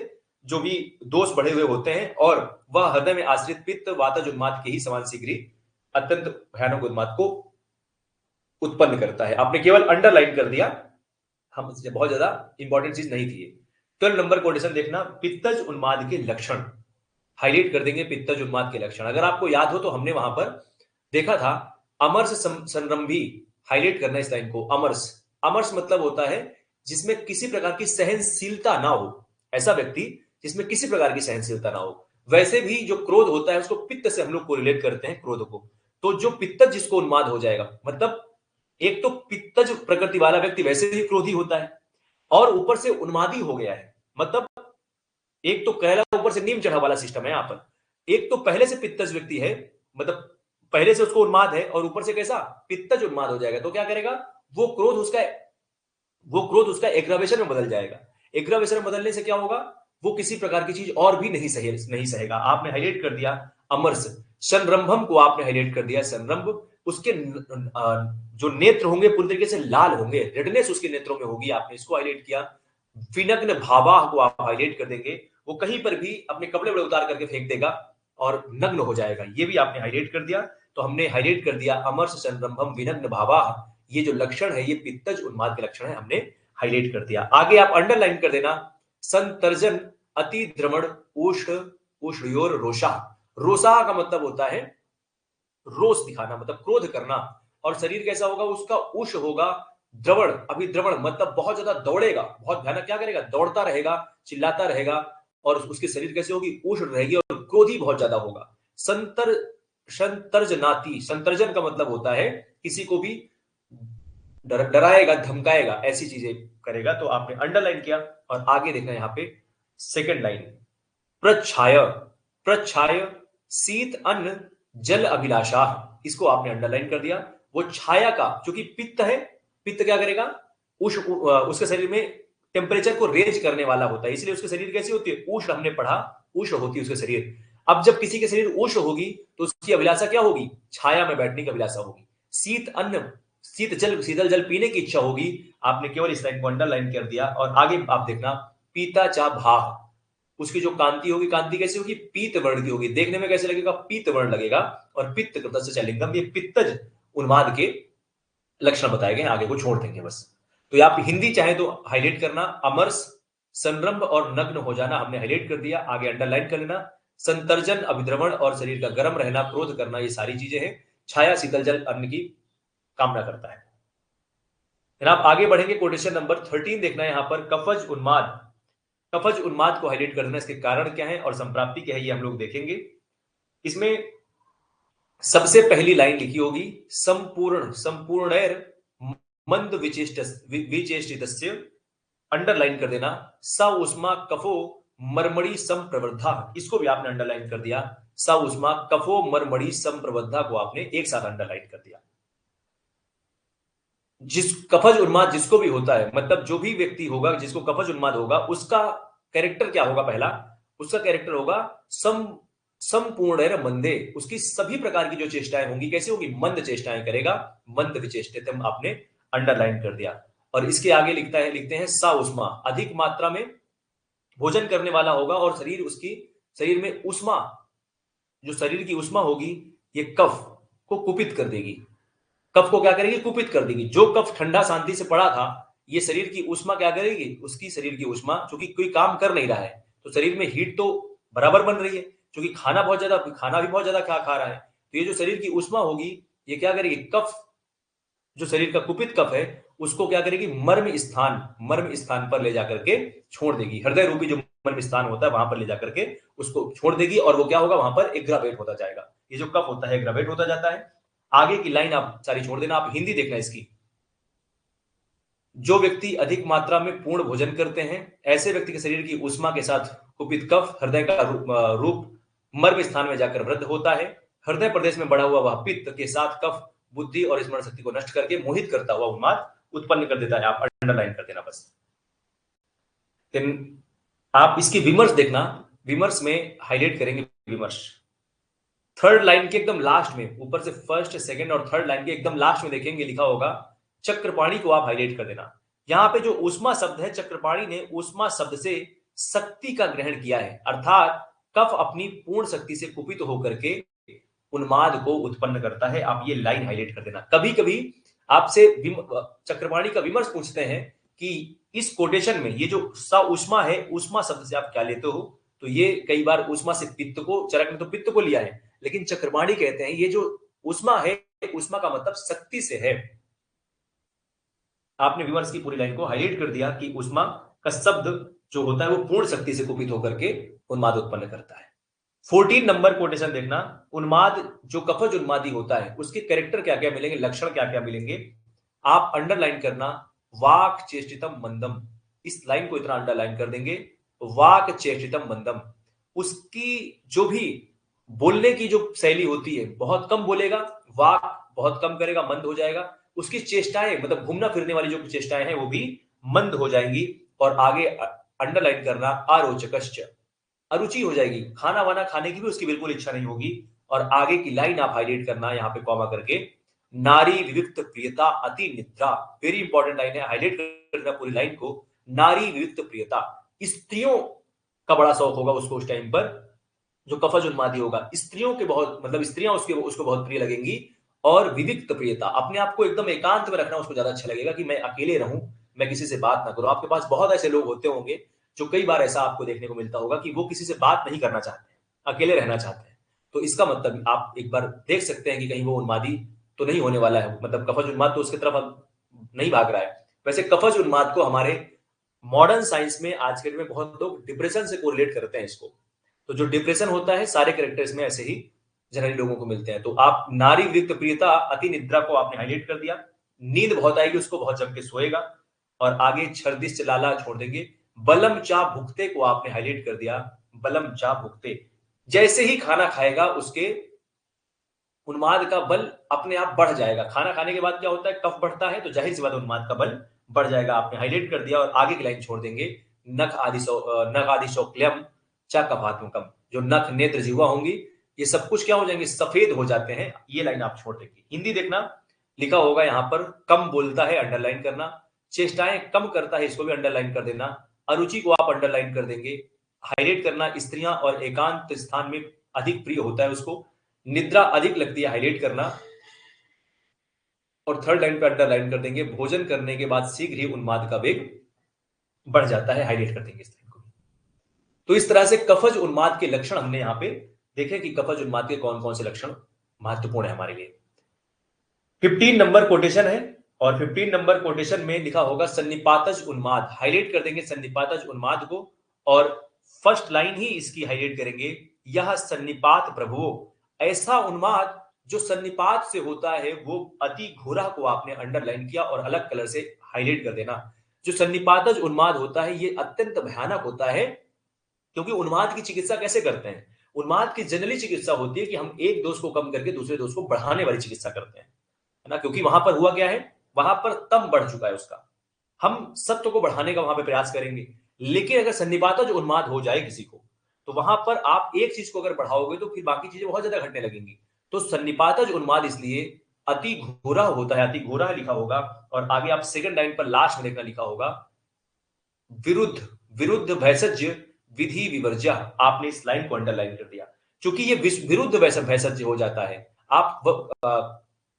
जो भी दोष बढ़े हुए होते हैं, और वह हृदय में आश्रित पित्त वातज उन्माद के ही समान शीघ्र अत्यंत भयानक उन्माद को उत्पन्न करता है। आपने केवल अंडरलाइन कर दिया, हम बहुत ज्यादा इंपॉर्टेंट चीज नहीं थी। 12 नंबर कोटेशन देखना, पित्तज उन्माद के लक्षण हाईलाइट कर देंगे। पित्तज उन्माद के लक्षण अगर आपको याद हो तो हमने वहां पर देखा था, अमर्ष संरंभी, हाईलाइट करना इस लाइन को। अमर्ष, अमर्ष मतलब होता है जिसमें किसी प्रकार की सहनशीलता ना हो, ऐसा व्यक्ति जिसमें किसी प्रकार की सहनशीलता ना हो। वैसे भी जो क्रोध होता है उसको पित्त से हम लोग कोरिलेट करते हैं, क्रोध को। तो जो पित्तज जिसको उन्माद हो जाएगा, मतलब एक तो पित्तज प्रकृति वाला व्यक्ति वैसे ही क्रोधी होता है, और ऊपर से उन्मादी हो गया है। मतलब एक तो करेला ऊपर से नीम चढ़ा वाला सिस्टम है यहाँ पर। एक तो पहले से पित्तज व्यक्ति है, मतलब पहले से उसको उन्माद है, और ऊपर से कैसा पित्तज उन्माद हो जाएगा, तो क्या करेगा वो क्रोध उसका एग्रावेशन में बदल जाएगा। एग्रावेशन में बदलने से क्या होगा, वो किसी प्रकार की चीज और भी नहीं सहेगा। आपने हाईलाइट कर दिया अमरस। संरंभम को आपने हाईलाइट कर दिया। संरंभ, उसके जो नेत्र होंगे पूरी तरीके से लाल होंगे, रेडनेस उसके नेत्रों में होगी, आपने इसको हाईलाइट किया। विनग्न भावाह को आप हाईलाइट कर देंगे, वो कहीं पर भी अपने कपड़े वपड़े उतार करके फेंक देगा और नग्न हो जाएगा, ये भी आपने हाईलाइट कर दिया। तो हमने हाईलाइट कर दिया अमर्ष संरंभम विनग्न भावाह, ये जो लक्षण है ये पित्तज उन्माद के लक्षण है, हमने हाईलाइट कर दिया। आगे आप अंडरलाइन कर देना, संतर्जन अति द्रमण उष्ण उष्णयोर रोषा। रोषा का मतलब होता है रोष दिखाना, मतलब क्रोध करना। और शरीर कैसा होगा उसका? उष होगा, द्रवण, अभिद्रवण मतलब बहुत ज्यादा दौड़ेगा, बहुत भयानक, क्या करेगा, दौड़ता रहेगा, चिल्लाता रहेगा। और उसके शरीर कैसे होगी? उष्ण रहेगी, और क्रोधी बहुत ज्यादा होगा। संतर्जनाति, संतर्जन का मतलब होता है किसी को भी डराएगा, धमकाएगा, ऐसी चीजें करेगा। तो आपने अंडरलाइन किया। और आगे देखना यहाँ पे सेकंड लाइन, प्रच्छाय, प्रच्छाय शीत अन्न जल अभिलाषा, इसको आपने अंडरलाइन कर दिया। वो छाया का, क्योंकि पित्त है, पित्त क्या करेगा, उसके शरीर में टेम्परेचर को रेज करने वाला होता है, इसलिए उसके शरीर कैसी होती है? उष्ण, हमने पढ़ा उष्ण होती है उसके शरीर। अब जब किसी के शरीर उष्ण होगी तो उसकी अभिलाषा क्या होगी? छाया में बैठने की अभिलाषा होगी। शीत अन्न, शीतल जल पीने की इच्छा होगी। आपने केवल इस लाइन को अंडरलाइन कर दिया। और आगे आप देखना, पीता चा भाह, उसकी जो कांति होगी, कांति कैसी होगी? पीत वर्ण की होगी। देखने में कैसे लगेगा? पीत वर्ण लगेगा। और पित्त कृतस्य लिंगम, ये पित्तज उन्माद के लक्षण बताए गए, आगे को छोड़ देंगे बस। तो आप हिंदी चाहे तो हाईलाइट करना, अमर्ष संरंभ और नग्न हो जाना हमने हाईलाइट कर दिया, आगे अंडरलाइन कर लेना। संतर्जन, अभिद्रवण और शरीर का गर्म रहना, क्रोध करना, ये सारी चीजें हैं। छाया, शीतल जल अन्न की कामना करता है। जनाब आगे बढ़ेंगे, कोटेशन नंबर 13 देखना है यहां पर, कफज उन्माद। कफज उन्माद को हाईलाइट कर देना, इसके कारण क्या है और संप्राप्ति क्या है ये हम लोग देखेंगे। इसमें सबसे पहली लाइन लिखी होगी, संपूर्ण संपूर्णैर मंद विचेष्टितस्य, अंडरलाइन कर देना, स उष्मा कफो मरमड़ी संप्रवृद्धा, इसको भी आपने अंडरलाइन कर दिया। स उष्मा कफो मरमड़ी संप्रवृद्धा को आपने एक साथ अंडरलाइन कर दिया। जिस कफज उन्माद जिसको भी होता है, मतलब जो भी व्यक्ति होगा जिसको कफज उन्माद होगा, उसका कैरेक्टर क्या होगा? पहला उसका कैरेक्टर होगा संपूर्ण मंदे, उसकी सभी प्रकार की जो चेष्टाएं होंगी कैसे होगी? मंद चेष्टाएं करेगा, मंद विचेष्टितम आपने अंडरलाइन कर दिया। और इसके आगे लिखते हैं सा उष्मा, अधिक मात्रा में भोजन करने वाला होगा और शरीर में उष्मा, जो शरीर की उष्मा होगी ये कफ को कुपित कर देगी। कफ को क्या करेगी? कुपित कर देगी। जो कफ ठंडा शांति से पड़ा था, ये शरीर की उष्मा क्या करेगी? उसकी शरीर की उष्मा, चूंकि कोई काम कर नहीं रहा है तो शरीर में हीट तो बराबर बन रही है, क्योंकि खाना भी बहुत ज्यादा खा रहा है, तो ये जो शरीर की उष्मा होगी ये क्या करेगी? कफ, जो शरीर का कुपित कफ है उसको क्या करेगी? मर्म स्थान पर ले जाकर के छोड़ देगी। हृदय रूपी जो मर्म स्थान होता है वहां पर ले जाकर के उसको छोड़ देगी, और वो क्या होगा? वहां पर एग्रावेट होता जाएगा। ये जो कफ होता है एग्रावेट होता जाता है। आगे की लाइन आप सारी छोड़ देना, आप हिंदी देखना इसकी। जो व्यक्ति अधिक मात्रा में पूर्ण भोजन करते हैं, ऐसे व्यक्ति के शरीर की उष्मा के साथ कुपित कफ हृदय का रूप मर्म स्थान में जाकर वृद्ध होता है। हृदय प्रदेश में बढ़ा हुआ वह पित्त के साथ कफ बुद्धि और स्मरण शक्ति को नष्ट करके मोहित करता हुआ उन्माद उत्पन्न कर देता है। आप अंडरलाइन कर देना बस। आप इसकी विमर्श देखना, विमर्श में हाईलाइट करेंगे विमर्श। थर्ड लाइन के एकदम लास्ट में, ऊपर से फर्स्ट सेकंड और थर्ड लाइन के एकदम लास्ट में देखेंगे लिखा होगा चक्रपाणी, को आप हाईलाइट कर देना। यहां पे जो ऊष्मा शब्द है, चक्रपाणी ने ऊष्मा शब्द से शक्ति का ग्रहण किया है, अर्थात कफ अपनी पूर्ण शक्ति से कुपित होकर के उन्माद को उत्पन्न करता है। आप ये लाइन हाईलाइट कर देना। कभी कभी आपसे चक्रपाणी का विमर्श पूछते हैं कि इस कोटेशन में ये जो स उष्मा है, उष्मा शब्द से आप क्या लेते हो? तो ये कई बार उष्मा से पित्त को, चरक ने तो पित्त को लिया है, लेकिन चक्रपाणी कहते हैं ये जो उष्मा है, उष्मा का मतलब शक्ति से है। आपने विमर्श की पूरी लाइन को हाईलाइट कर दिया कि उष्मा का शब्द जो होता है वो पूर्ण शक्ति से कुपित होकर के उन्माद उत्पन्न करता है। 14 नंबर कोटेशन देखना, उन्माद जो कफज उन्मादी होता है उसके कैरेक्टर क्या क्या मिलेंगे, लक्षण क्या क्या मिलेंगे, आप अंडरलाइन करना। वाक चेष्टितम मंदम, इस लाइन को इतना अंडरलाइन कर देंगे, वाक चेष्टितम मंदम, उसकी जो भी बोलने की जो शैली होती है, बहुत कम बोलेगा, वाक बहुत कम करेगा, मंद हो जाएगा। उसकी चेष्टाएं, मतलब घूमना फिरने वाली जो चेष्टाएं हैं वो भी मंद हो जाएंगी। और आगे अंडरलाइन करना, अरोचकश्च, अरुचि हो जाएगी, खाना वाना खाने की भी उसकी बिल्कुल इच्छा नहीं होगी। और आगे की लाइन आप हाईलाइट करना यहां पे कॉमा करके, नारी विविक्त प्रियता अति निद्रा, वेरी इंपॉर्टेंट लाइन है, हाईलाइट करना पूरी लाइन को। नारी विविक्त प्रियता, स्त्रियों का बड़ा शौक होगा उसको उस टाइम पर, जो कफज उन्मादी होगा, स्त्रियों के बहुत, मतलब स्त्रियां उसको बहुत प्रिय लगेंगी। और विविक्त प्रियता, अपने आप को एकदम एकांत में रखना उसको ज्यादा अच्छा लगेगा, कि मैं अकेले रहूं, मैं किसी से बात ना करूं। आपके पास बहुत ऐसे लोग होते होंगे जो कई बार ऐसा आपको देखने को मिलता होगा कि वो किसी से बात नहीं करना चाहते हैं, अकेले रहना चाहते हैं। तो इसका मतलब आप एक बार देख सकते हैं कि कहीं वो उन्मादी तो नहीं होने वाला है, मतलब कफज उन्माद तो उसकी तरफ अब नहीं भाग रहा है। वैसे कफज उन्माद को हमारे मॉडर्न साइंस में आज के डेट में बहुत लोग डिप्रेशन से कोरिलेट करते हैं इसको। तो जो डिप्रेशन होता है सारे कैरेक्टर्स में ऐसे ही जनरली लोगों को मिलते हैं। तो आप नारी विविक्त प्रियता अति निद्रा को आपने हाईलाइट कर दिया, नींद बहुत आएगी, उसको बहुत जम के सोएगा। और आगे छर्दिश चलाला छोड़ देंगे। बलम चा भुगते को आपने हाईलाइट कर दिया, बलम चा भुगते, जैसे ही खाना खाएगा उसके उन्माद का बल अपने आप बढ़ जाएगा। खाना खाने के बाद क्या होता है, कफ बढ़ता है, तो जाहिर सी बात उन्माद का बल बढ़ जाएगा। आपने हाईलाइट कर दिया और आगे की लाइन छोड़ देंगे, नख आदि शौक्लम चा कपात्मकम, जो नख नेत्र जिह्वा होंगी ये सब कुछ क्या हो जाएंगे, सफेद हो जाते हैं। ये लाइन आप छोड़ देंगे। हिंदी देखना, लिखा होगा यहां पर कम बोलता है, अंडरलाइन करना। चेष्टाएं कम करता है, इसको भी अंडरलाइन कर देना। अरुचि को आप अंडरलाइन कर देंगे, हाईलाइट करना, स्त्रियां और एकांत स्थान में अधिक प्रिय होता है उसको। निद्रा अधिक लगती है, हाईलाइट करना। और थर्ड लाइन पे अंडरलाइन कर देंगे, भोजन करने के बाद शीघ्र ही उन्माद का वेग बढ़ जाता है। हाईलाइट कर देंगे इस लाइन को। तो इस तरह से कफज उन्माद के लक्षण हमने यहां पे देखे कि कफज उन्माद के कौन कौन से लक्षण महत्वपूर्ण है हमारे लिए। 15 नंबर कोटेशन है और 15 नंबर कोटेशन में लिखा होगा सन्निपातज उन्माद। हाईलाइट कर देंगे सन्निपातज उन्माद को और फर्स्ट लाइन ही इसकी हाईलाइट करेंगे, यह सन्निपात प्रभुओं, ऐसा उन्माद जो सन्निपात से होता है वो अति घोरा को आपने अंडरलाइन किया और अलग कलर से हाईलाइट कर देना। जो सन्निपातज उन्माद होता है ये अत्यंत भयानक होता है, क्योंकि उन्माद की चिकित्सा कैसे करते हैं? उन्माद की जनरली चिकित्सा होती है कि हम एक दोष को कम करके दूसरे दोष को बढ़ाने वाली चिकित्सा करते हैं, है ना? क्योंकि वहां पर हुआ क्या है, वहां पर तम बढ़ चुका है उसका, हम सत्व को बढ़ाने का वहां पे प्रयास करेंगे। लेकिन अगर सन्निपातज उन्माद हो जाए किसी को, तो वहां पर आप एक चीज को अगर बढ़ाओगे तो फिर बाकी चीजें बहुत ज्यादा घटने लगेंगी। तो सन्निपातज उन्माद इसलिए अति घोरा होता है, अति घोरा लिखा होगा और आगे आप सेकंड लाइन पर लास्ट में देखना लिखा होगा विरुद्ध विरुद्ध भैषज्य विधि विवर्ज्य। आपने इस लाइन को अंडरलाइन कर दिया, क्योंकि ये विरुद्ध भैषज्य हो जाता है। आप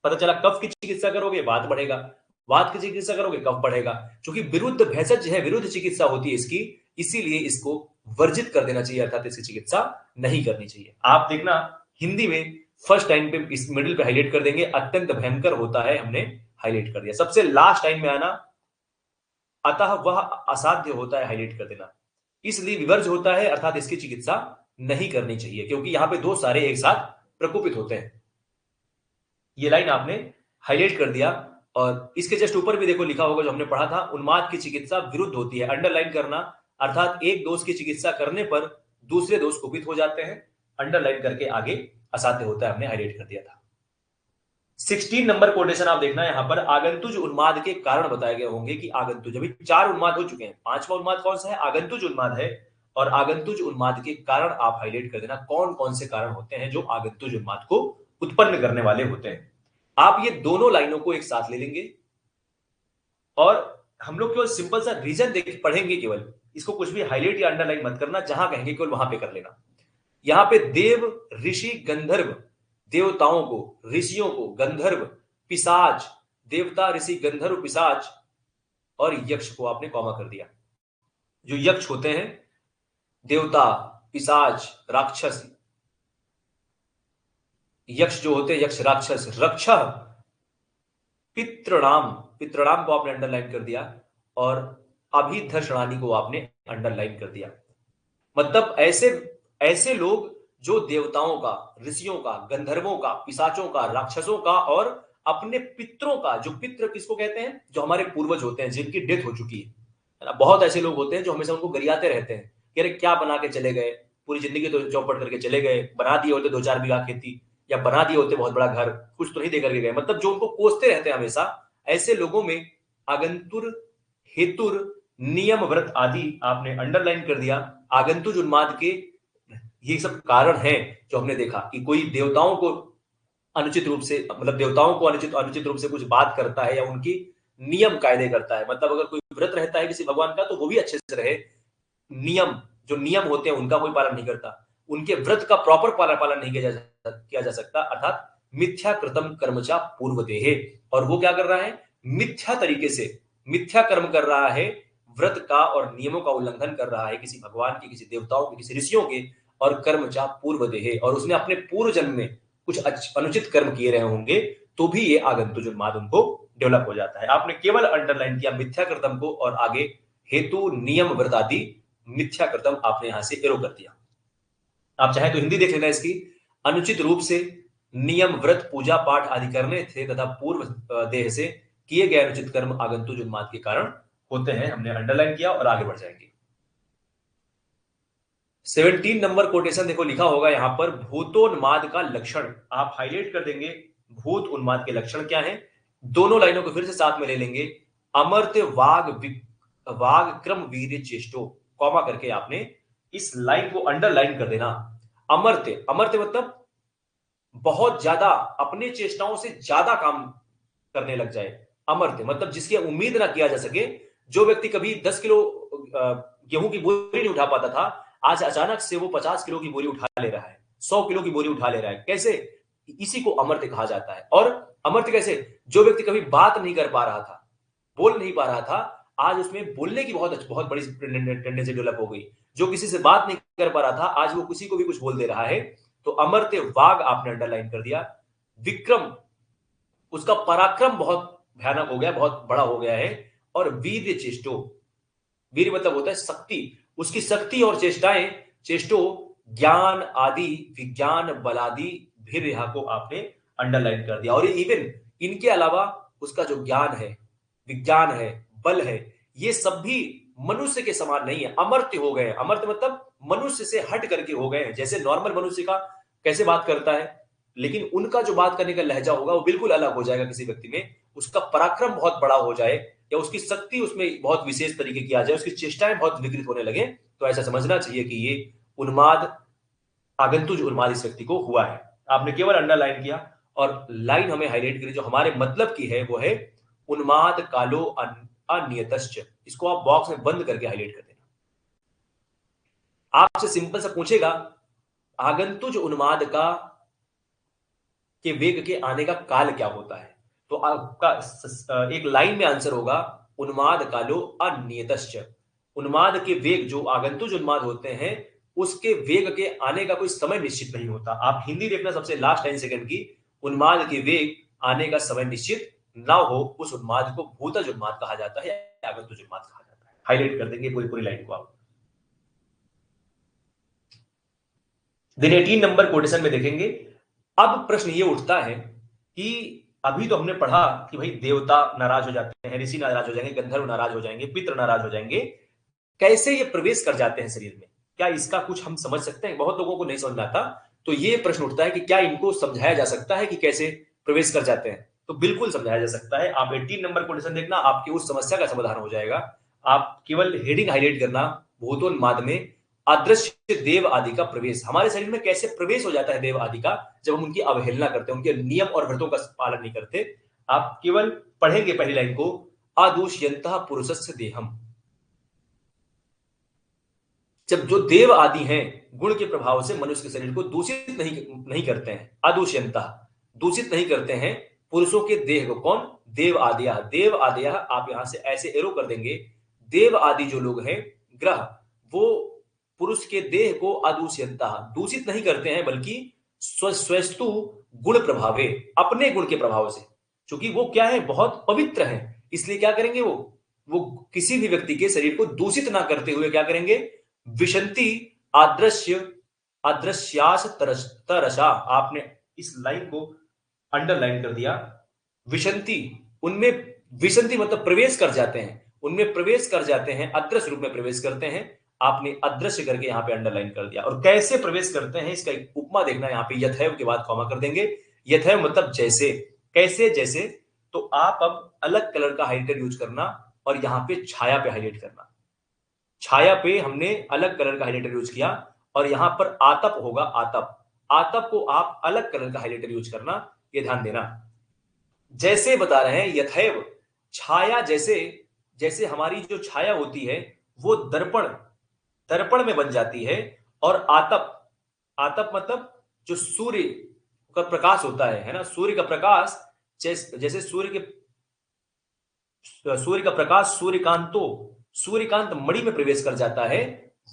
पता चला कफ की चिकित्सा करोगे वात बढ़ेगा, वात की चिकित्सा करोगे कफ बढ़ेगा, क्योंकि विरुद्ध भैषज्य है, विरुद्ध चिकित्सा होती है इसकी, इसीलिए इसको वर्जित कर देना चाहिए, अर्थात इसकी चिकित्सा नहीं करनी चाहिए। आप देखना हिंदी में फर्स्ट लाइन पे इस मिडिल पे हाईलाइट कर देंगे, अत्यंत भयंकर होता है, हमने हाईलाइट कर दिया। सबसे लास्ट लाइन में आना अतः वह असाध्य होता है, हाईलाइट कर देना, इसलिए विवर्ज होता है, अर्थात इसकी चिकित्सा नहीं करनी चाहिए, क्योंकि यहां पे दो सारे एक साथ प्रकोपित होते हैं। ये लाइन आपने हाईलाइट कर दिया और इसके जस्ट ऊपर भी देखो लिखा होगा जो हमने पढ़ा था, उन्माद की चिकित्सा विरुद्ध होती है, अंडरलाइन करना, अर्थात एक दोष की चिकित्सा करने पर दूसरे दोष कुपित हो जाते हैं, अंडरलाइन करके आगे असाध्य होता है, हमने हाईलाइट कर दिया था। 16 नंबर कोटेशन आप देखना, यहां पर आगंतुज उन्माद के कारण बताए गए होंगे कि आगंतुज, अभी 4 उन्माद हो चुके हैं, 5वां उन्माद कौन सा है? आगंतुज उन्माद है। और आगंतुज उन्माद के कारण आप हाईलाइट कर देना, कौन कौन से कारण होते हैं जो आगंतुज उन्माद को उत्पन्न करने वाले होते हैं। आप ये दोनों लाइनों को एक साथ ले लेंगे और हम लोग केवल सिंपल सा रीजन देख पढ़ेंगे, केवल इसको कुछ भी हाईलाइट या अंडरलाइन मत करना, जहां कहेंगे केवल वहां पे कर लेना। यहां पे देव ऋषि गंधर्व, देवताओं को, ऋषियों को, गंधर्व, पिशाच, देवता ऋषि गंधर्व पिशाच और यक्ष को आपने कॉमा कर दिया। जो यक्ष होते हैं, देवता, पिशाच, राक्षस, यक्ष जो होते हैं, यक्ष राक्षस, रक्षा, पितृणाम, पितृणाम को आपने अंडरलाइन कर दिया और अभिधर्षणानी को आपने अंडरलाइन कर दिया। मतलब ऐसे ऐसे लोग जो देवताओं का, ऋषियों का, गंधर्वों का, पिशाचों का, राक्षसों का और अपने पितरों का, जो पित्र किसको कहते हैं? जो हमारे पूर्वज होते हैं, जिनकी डेथ हो चुकी है ना। बहुत ऐसे लोग होते हैं जो हमेशा उनको गरियाते रहते हैं कि अरे क्या बना के चले गए, पूरी जिंदगी तो चौपट करके चले गए, बना दिए होते 2-4 बीघा खेती या बना दिए होते बहुत बड़ा घर, कुछ तो नहीं दे करके गए, मतलब जो उनको कोसते रहते हैं हमेशा। ऐसे लोगों में आगंतुर, हेतुर, नियम व्रत आदि आपने अंडरलाइन कर दिया। आगंतुज उन्माद के ये सब कारण हैं जो हमने देखा कि कोई देवताओं को अनुचित रूप से, मतलब देवताओं को अनुचित अनुचित रूप से कुछ बात करता है या उनकी नियम कायदे करता है, मतलब अगर कोई व्रत रहता है किसी भगवान का तो वो भी अच्छे से रहे, नियम जो नियम होते हैं उनका कोई पालन नहीं करता, उनके व्रत का प्रॉपर पालन नहीं किया जा सकता, अर्थात मिथ्या कृतम कर्मचा पूर्व देहे। और वो क्या कर रहा है? मिथ्या तरीके से मिथ्या कर्म कर रहा है, व्रत का और नियमों का उल्लंघन कर रहा है किसी भगवान के, किसी देवताओं के, किसी ऋषियों के, और कर्मचा पूर्व देहे, और उसने अपने पूर्व जन्म में कुछ अनुचित कर्म किए रहे होंगे, तो भी ये आगंतुज उन्माद उनको डेवलप हो जाता है। आपने केवल अंडरलाइन किया मिथ्या कृतम को और आगे हेतु, नियम, व्रत आदि मिथ्या कृतम आपने यहां से एरो कर दिया। आप चाहे तो हिंदी देख लेना इसकी, अनुचित रूप से नियम, व्रत, पूजा पाठ आदि करने थे तथा पूर्व देह से किए गए अनुचित कर्म आगंतुज उन्माद के कारण होते हैं, हमने अंडरलाइन किया और आगे बढ़ जाएंगे। 17 नंबर कोटेशन देखो लिखा होगा यहां पर, भूतोन्माद का लक्षण आप हाईलाइट कर देंगे। भूत उन्माद के लक्षण क्या है? दोनों लाइनों को फिर से साथ में ले लेंगे। अमर्त्य वाग क्रम वीर्य चेष्टो, कॉमा करके आपने इस लाइन को अंडरलाइन कर देना। अमर्त्य, अमर्त्य मतलब बहुत ज्यादा, अपने चेष्टाओं से ज्यादा काम करने लग जाए। अमर्त्य मतलब जिसकी उम्मीद ना किया जा सके। जो व्यक्ति कभी 10 किलो गेहूं की बोरी नहीं उठा पाता था, आज अचानक से वो 50 किलो की बोरी उठा ले रहा है, 100 किलो की बोरी उठा ले रहा है। कैसे? इसी को अमर्त्य कहा जाता है। और अमर्त्य कैसे? जो व्यक्ति कभी बात नहीं कर पा रहा था, बोल नहीं पा रहा था, आज उसमें बोलने की बहुत बड़ी टेंडेंसी डेवलप हो गई। जो किसी से बात नहीं कर पा रहा था, आज वो किसी को भी कुछ बोल दे रहा है। तो अमर्त्य वाग आपने अंडरलाइन कर दिया। विक्रम, उसका पराक्रम बहुत भयानक हो गया, बहुत बड़ा हो गया है। और वीर्य चेष्टो, वीर मतलब होता है शक्ति, उसकी शक्ति और चेष्टाएं, चेष्टो ज्ञान आदि, विज्ञान बलादि भीर्य को आपने अंडरलाइन कर दिया। और इवन इनके अलावा उसका जो ज्ञान है, विज्ञान है, बल है, ये सब भी मनुष्य के समान नहीं है, अमर्त्य हो गए। अमर्त्य मतलब मनुष्य से हट करके हो गए हैं। जैसे नॉर्मल मनुष्य का कैसे बात करता है, लेकिन उनका जो बात करने का लहजा होगा वो बिल्कुल अलग हो जाएगा। किसी व्यक्ति में उसका पराक्रम बहुत बड़ा हो जाए या उसकी शक्ति उसमें बहुत विशेष तरीके की आ जाए, उसकी चेष्टाएं बहुत विकृत होने लगे, तो ऐसा समझना चाहिए कि ये उन्माद, आगंतुक उन्माद इस व्यक्ति को हुआ है। आपने केवल अंडरलाइन किया और लाइन हमें हाईलाइट करी जो हमारे मतलब की है, वो है उन्माद कालो अनियतश्च। इसको आप बॉक्स में बंद करके हाईलाइट कर देना। आपसे सिंपल सा पूछेगा आगंतुक उन्माद का के वेग के आने का काल क्या होता है, तो आपका एक लाइन में आंसर होगा उन्माद कालो अनियतश्च। उन्माद के वेग, जो आगंतुक उन्माद होते हैं, उसके वेग के आने का कोई समय निश्चित नहीं होता। आप हिंदी देखना सबसे लास्ट 10 सेकंड की, उन्माद के वेग आने का समय निश्चित ना हो, उस उन्माद को भूतज उन्माद कहा जाता है या आगंतुक उन्माद कहा जाता है। हाईलाइट कर देंगे पूरी पूरी लाइन को आप। दिन 18 नंबर कोटेशन में देखेंगे। अब प्रश्न ये उठता है कि अभी तो हमने पढ़ा कि भाई देवता नाराज हो जाते हैं, ऋषि नाराज हो जाएंगे, गंधर्व नाराज हो जाएंगे, पितृ नाराज हो जाएंगे, कैसे ये प्रवेश कर जाते हैं शरीर में, क्या इसका कुछ हम समझ सकते हैं? बहुत लोगों को नहीं समझ में आता, तो ये प्रश्न उठता है कि क्या इनको समझाया जा सकता है कि कैसे प्रवेश कर जाते हैं? तो बिल्कुल समझाया जा सकता है। आप 18 नंबर क्वेश्चन देखना, आपकी उस समस्या का समाधान हो जाएगा। आप केवल हेडिंग हाईलाइट करना, भूतोन्माद में अदृश्य देव आदि का प्रवेश। हमारे शरीर में कैसे प्रवेश हो जाता है देव आदि का, जब हम उनकी अवहेलना करते हैं, उनके नियम और व्रतों का पालन नहीं करते। आप केवल पढ़ेंगे पहली लाइन को, अदूष्यंतः पुरुषस्य देहम। जब जो देव आदि हैं, गुण के प्रभाव से मनुष्य के शरीर को दूषित नहीं करते हैं, अदूष्यंतः, दूषित नहीं करते हैं पुरुषों के देह को। कौन? देव आदिया। देव आदिया आप यहां से ऐसे एरो कर देंगे, देव आदि जो लोग हैं, ग्रह, वो पुरुष के देह को अदूष्यंतः, दूषित नहीं करते हैं, बल्कि स्वस्तु गुण प्रभावे, अपने गुण के प्रभाव से, क्योंकि वो क्या है, बहुत पवित्र है, इसलिए क्या करेंगे, वो किसी भी व्यक्ति के शरीर को दूषित ना करते हुए क्या करेंगे, विशंति अदृश्य अदृश्यास तरसा। आपने इस लाइन को अंडरलाइन कर दिया। विशंति, उनमें, विशंति मतलब प्रवेश कर जाते हैं, उनमें प्रवेश कर जाते हैं, अदृश्य रूप में प्रवेश करते हैं। आपने अदृश्य करके यहां पे अंडरलाइन कर दिया। और कैसे प्रवेश करते हैं इसका एक उपमा देखना, यहां पे यथैव के बाद कॉमा कर देंगे। यथैव मतलब जैसे, कैसे, जैसे। तो आप अब अलग कलर का हाइलाइटर यूज करना और यहां पे छाया पे हाईलाइट करना। छाया पे हमने अलग कलर का हाइलाइटर यूज किया और यहां पर आतप होगा, आतप। आतप को आप अलग कलर का हाइलाइटर यूज करना, ये ध्यान देना। जैसे बता रहे हैं यथैव, छाया जैसे, जैसे हमारी जो छाया होती है वो दर्पण, दर्पण में बन जाती है। और आतप, आतप मतलब जो सूर्य का प्रकाश होता है ना, सूर्य का प्रकाश, जैसे सूर्य का प्रकाश सूर्यकांत मणि में प्रवेश कर जाता है,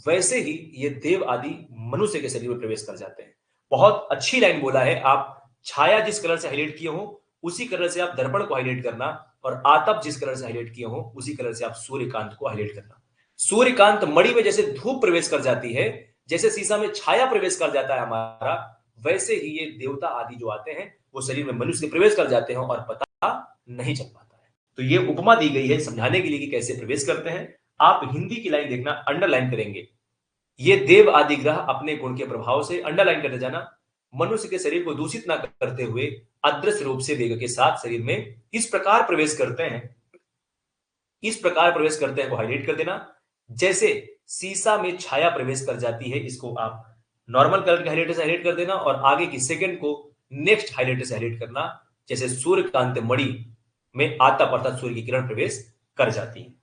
वैसे ही ये देव आदि मनुष्य के शरीर में प्रवेश कर जाते हैं। बहुत अच्छी लाइन बोला है। आप छाया जिस कलर से हाईलाइट किए हो उसी कलर से आप दर्पण को हाईलाइट करना, और आतप जिस कलर से हाईलाइट किए हो उसी कलर से आप सूर्यकांत को हाईलाइट करना। सूर्यकांत मणि में जैसे धूप प्रवेश कर जाती है, जैसे शीशा में छाया प्रवेश कर जाता है हमारा, वैसे ही ये देवता आदि जो आते हैं वो शरीर में मनुष्य के प्रवेश कर जाते हैं और पता नहीं चल पाता है। तो ये उपमा दी गई है समझाने के लिए कि कैसे प्रवेश करते हैं। आप हिंदी की लाइन देखना, अंडरलाइन करेंगे, ये देव आदि ग्रह अपने गुण के प्रभाव से, अंडरलाइन करते जाना, मनुष्य के शरीर को दूषित ना करते हुए अदृश्य रूप से वेग के साथ शरीर में इस प्रकार प्रवेश करते हैं, इस प्रकार प्रवेश करते हैं को हाईलाइट कर देना। जैसे शीशा में छाया प्रवेश कर जाती है, इसको आप नॉर्मल कलर के हाईलाइटर से हाईलाइट कर देना और आगे की सेकंड को नेक्स्ट हाईलाइटर से हाईलाइट करना। जैसे सूर्यकांत मणि में आतप अर्थात सूर्य की किरण प्रवेश कर जाती है।